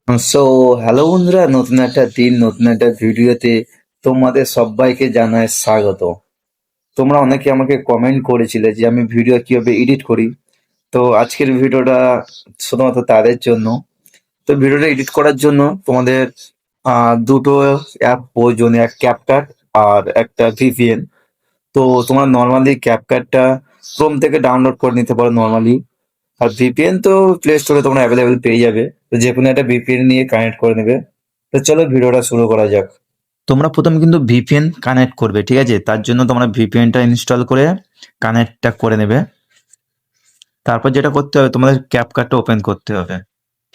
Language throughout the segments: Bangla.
সো হ্যালো বন্ধুরা, নতুন একটা দিন নতুন একটা ভিডিওতে তোমাদের সবাইকে জানাই স্বাগত। তোমরা অনেকে আমাকে কমেন্ট করেছিলে যে আমি ভিডিও কিভাবে এডিট করি। তো আজকের ভিডিওটা শুধুমাত্র তাদের জন্য। তো ভিডিওটা এডিট করার জন্য তোমাদের দুটো অ্যাপ প্রয়োজন, এক ক্যাপকাট আর একটা ভিপিএন। তো তোমরা নর্মালি ক্যাপকাটটা ক্রোম থেকে ডাউনলোড করে নিতে পারো নর্মালি। আর ভিপিএন তো প্লে স্টোরে তোমরা অ্যাভেলেবেল পেয়ে যাবে। তো যে কোনো একটা ভিপিএন নিয়ে কানেক্ট করে নেবে। তো চলো ভিডিওটা শুরু করা যাক। তোমরা প্রথমে কিন্তু ভিপিএন কানেক্ট করবে, ঠিক আছে? তার জন্য তোমরা ভিপিএনটা ইনস্টল করে কানেক্টটা করে নেবে। তারপর যেটা করতে হবে, তোমাদের ক্যাপকাটটা ওপেন করতে হবে।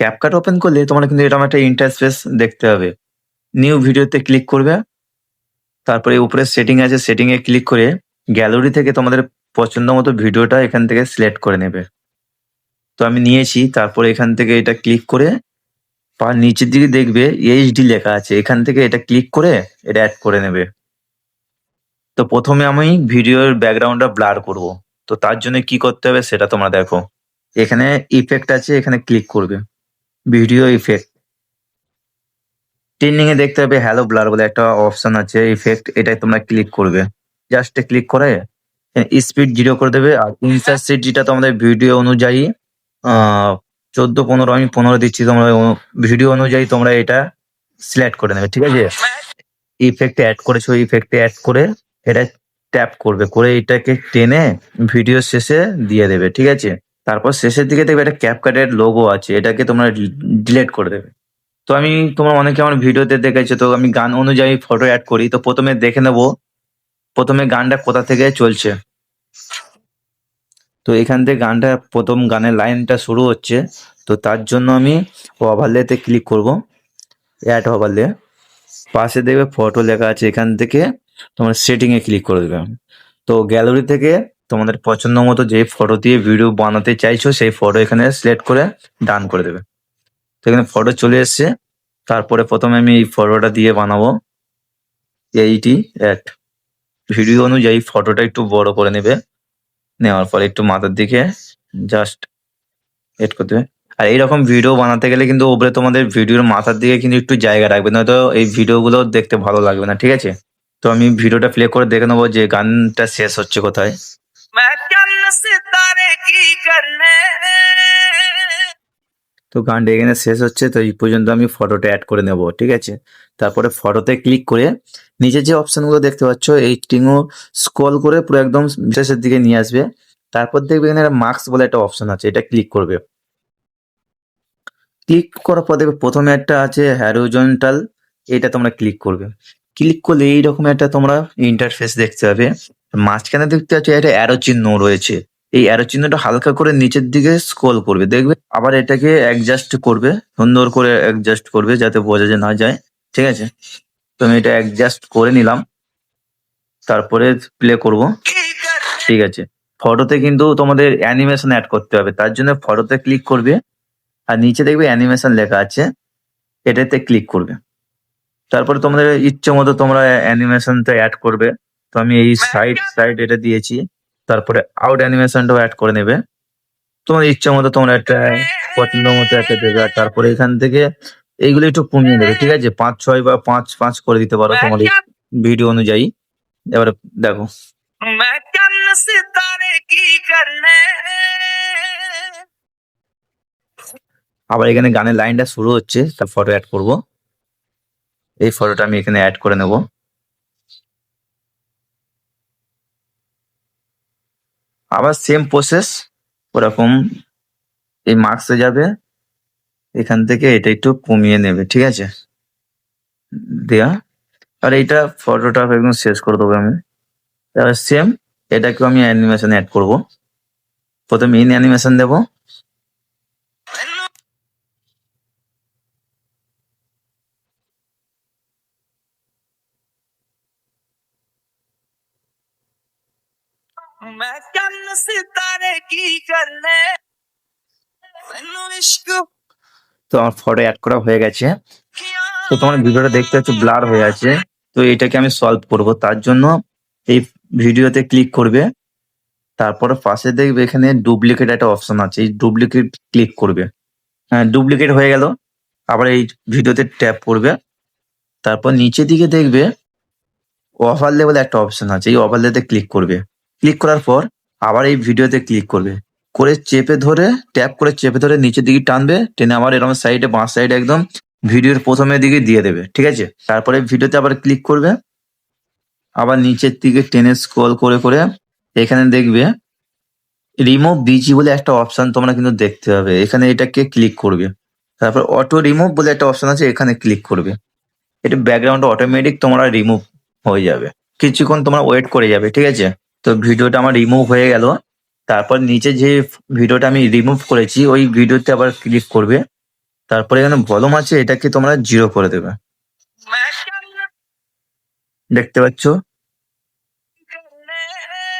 ক্যাপকাট ওপেন করলে তোমরা কিন্তু এরকম একটা ইন্টারফেস দেখতে হবে। নিউ ভিডিওতে ক্লিক করবে। তারপরে উপরে সেটিং আছে, সেটিং এ ক্লিক করে গ্যালারি থেকে তোমাদের পছন্দ মতো ভিডিওটা এখান থেকে সিলেক্ট করে নেবে। তো আমি নিয়েছি। তারপরে এখান থেকে এটা ক্লিক করে নিচের দিকে দেখবে এইচডি লেখা আছে, এখান থেকে এটা ক্লিক করে এটা অ্যাড করে নেবে। তো প্রথমে আমি ভিডিওর ব্যাকগ্রাউন্ডটা ব্লার করব। তো তার জন্য কি করতে হবে সেটা তোমরা দেখো। এখানে ইফেক্ট আছে, এখানে ক্লিক করবে, ভিডিও ইফেক্ট। ট্রেন্ডিং এ দেখতে হবে হ্যালো ব্লার বলে একটা অপশন আছে, ইফেক্ট, এটাই তোমরা ক্লিক করবে। জাস্ট ক্লিক করে স্পিড 0 করে দেবে। আর ইন্টারসেট যেটা তোমাদের ভিডিও অনুযায়ী 14-15, আমি 15 দিচ্ছি। তোমরা ভিডিও অনুযায়ী তোমরা এটা সিলেক্ট করে নেবে, ঠিক আছে? ইফেক্টে অ্যাড করেছো, ইফেক্টে অ্যাড করে এটা ট্যাপ করবে, করে এটাকে টেনে ভিডিও শেষে দিয়ে দেবে, ঠিক আছে? তারপর শেষের দিকে দেখবে একটা ক্যাপকাটের লোগো আছে, এটাকে তোমরা ডিলিট করে দেবে। তো আমি, তোমরা অনেকে আমার ভিডিওতে দেখেছো, তো আমি গান অনুযায়ী ফটো অ্যাড করি। তো প্রথমে দেখে নেবো প্রথমে গানটা কোথা থেকে চলছে। তো এখান থেকে গানটা প্রথম গানের লাইনটা শুরু হচ্ছে। তো তার জন্য আমি ওভারলেতে ক্লিক করব, অ্যাড ওভারলে। পাশে দেখবে ফটো লেখা আছে, এখান থেকে তোমার সেটিং এ ক্লিক করে দেবে। তো গ্যালারি থেকে তোমাদের পছন্দ মতো যে ফটো দিয়ে ভিডিও বানাতে চাইছো সেই ফটো এখানে সিলেক্ট করে ডান করে দেবে। তো এখানে ফটো চলে এসছে। তারপরে প্রথমে আমি এই ফটোটা দিয়ে বানাবো এইটি অ্যাড। ভিডিও অনুযায়ী ফটোটা একটু বড় করে নেবে, নেওয়ার পরে একটু মাথার দিকে জাস্ট এড করতে হবে। আর এইরকম ভিডিও বানাতে গেলে কিন্তু উপরে তোমাদের ভিডিওর মাথার দিকে কিন্তু একটু জায়গা রাখবে, নয়তো এই ভিডিওগুলো দেখতে ভালো লাগবে না, ঠিক আছে? তো আমি ভিডিওটা প্লে করে দেখে নেবো যে গানটা শেষ হচ্ছে কোথায়। তো গানটা এখানে শেষ হচ্ছে। তো এই পর্যন্ত আমি ফটোটা অ্যাড করে নেব, ঠিক আছে? তারপরে ফটোতে ক্লিক করে নিচে যে অপশনগুলো দেখতে পাচ্ছ এই টিঙ্গো স্ক্রল করে পুরো একদম শেষের দিকে নিয়ে আসবে। তারপর দেখবে এখানে মার্কস বলে একটা অপশন আছে, এটা ক্লিক করবে। ক্লিক করার পর দেখবে প্রথমে একটা আছে হ্যারিজন্টাল, এটা তোমরা ক্লিক করবে। ক্লিক করলে এইরকম একটা তোমরা ইন্টারফেস দেখতে পাবে। মাঝখানে দেখতে পাচ্ছ একটা অ্যারো চিহ্ন রয়েছে, এই অ্যারো চিহ্নটা হালকা করে নিচের দিকে স্ক্রল করবে, দেখবে আবার এটাকে অ্যাডজাস্ট করবে, সুন্দর করে অ্যাডজাস্ট করবে যাতে বোঝা যে না যায়, ঠিক আছে? তো আমি এটা অ্যাডজাস্ট করে নিলাম। তারপরে প্লে করব, ঠিক আছে? ফটোতে কিন্তু তোমাদের অ্যানিমেশন অ্যাড করতে হবে, তার জন্য ফটোতে ক্লিক করবে। আর নিচে দেখবে অ্যানিমেশন লেখা আছে, এটাতে ক্লিক করবে। তারপরে তোমাদের ইচ্ছে মতো তোমরা অ্যানিমেশনটা অ্যাড করবে। তো আমি এই সাইড সাইড এটা দিয়েছি। তারপরে আউট অ্যানিমেশনটাও অ্যাড করে নেবে। তোমার ইচ্ছে মতো তোমরা একটা পছন্দ মতো একটা দেবে। আর তারপরে এখান থেকে এইগুলো একটু কমিয়ে নেবে, ঠিক আছে? 5-6 বা 5-5 করে দিতে পারো তোমার ভিডিও অনুযায়ী। এবারে দেখো, আবার এখানে গানের লাইনটা শুরু হচ্ছে, তার ফটো অ্যাড করব। এই ফটোটা আমি এখানে অ্যাড করে নেব। আবার সেম প্রসেস ওরকম, এই মার্কসে যাবে, এখান থেকে এটা একটু কমিয়ে নেবে, ঠিক আছে? দেয়া। আর এইটা ফটোটা একদম শেষ করে দেবো আমি। এবার সেম এটাকেও আমি অ্যানিমেশন অ্যাড করব। প্রথমে ইন অ্যানিমেশন দেবো। তো আমার ফটো অ্যাড করা হয়ে গেছে। তো তোমার ভিডিওটা দেখতে হচ্ছে ব্লার হয়ে আছে। তো এটাকে আমি সলভ করব, তার জন্য এই ভিডিওতে ক্লিক করবে। তারপরে পাশে দেখবে এখানে ডুপ্লিকেট একটা অপশন আছে, এই ডুপ্লিকেট ক্লিক করবে। হ্যাঁ, ডুপ্লিকেট হয়ে গেল। আবার এই ভিডিওতে ট্যাপ করবে, তারপর নিচের দিকে দেখবে ওভারলে বলে একটা অপশন আছে, এই ওভারলেতে ক্লিক করবে। ক্লিক করার পর আবার এই ভিডিওতে ক্লিক করবে, করে চেপে ধরে ট্যাপ করে চেপে ধরে নিচের দিকে টানবে, টেনে আবার এরকম সাইডে বাঁ সাইডে একদম ভিডিওর প্রথমের দিকে দিয়ে দেবে, ঠিক আছে? তারপরে ভিডিওতে আবার ক্লিক করবে, আবার নিচের দিকে টেনে স্ক্রল করে করে এখানে দেখবে রিমুভ বিজি বলে একটা অপশন তোমরা কিন্তু দেখতে হবে, এখানে এটাকে ক্লিক করবে। তারপর অটো রিমুভ বলে একটা অপশন আছে, এখানে ক্লিক করবে। এটা ব্যাকগ্রাউন্ড অটোমেটিক তোমরা রিমুভ হয়ে যাবে, কিছুক্ষণ তোমরা ওয়েট করে যাবে, ঠিক আছে? তো ভিডিওটা আমার রিমুভ হয়ে গেল। তারপর নিচে যে ভিডিওটা আমি রিমুভ করেছি ওই ভিডিওতে আবার ক্লিক করবে, তারপরে এখানে ভলিউম আছে, এটাকে তোমরা 0 করে দেবে। দেখতে পাচ্ছ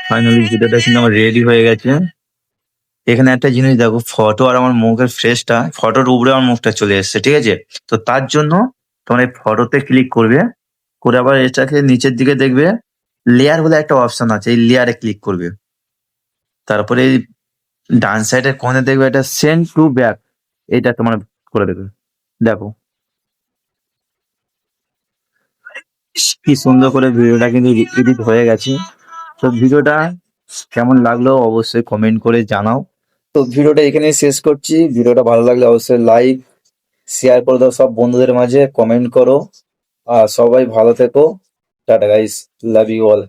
ফাইনালি ভিডিওটা কিন্তু আমার রেডি হয়ে গেছে। এখানে একটা জিনিস দেখো, ফটো আর আমার মুখের ফেসটা, ফটোর উপরে আমার মুখটা চলে এসেছে, ঠিক আছে? তো তার জন্য তোমরা এই ফটোতে ক্লিক করবে, করে আবার এটাকে নিচের দিকে দেখবে লেয়ার বলে একটা অপশন আছে, এই লেয়ারে ক্লিক করবে। তারপরে এই ডান সাইডের কোণে দেখবে এটা সেন্ড টু ব্যাক, এটা তোমরা করে দেবে। দেখো কি সুন্দর করে ভিডিওটা কিন্তু এডিট হয়ে গেছে। তো ভিডিওটা কেমন লাগলো অবশ্যই কমেন্ট করে জানাও। তো ভিডিওটা এখানেই শেষ করছি। ভিডিওটা ভালো লাগলে অবশ্যই লাইক শেয়ার করে দাও সব বন্ধুদের মাঝে, কমেন্ট করো। আর সবাই ভালো থেকো। Tata guys, love you all.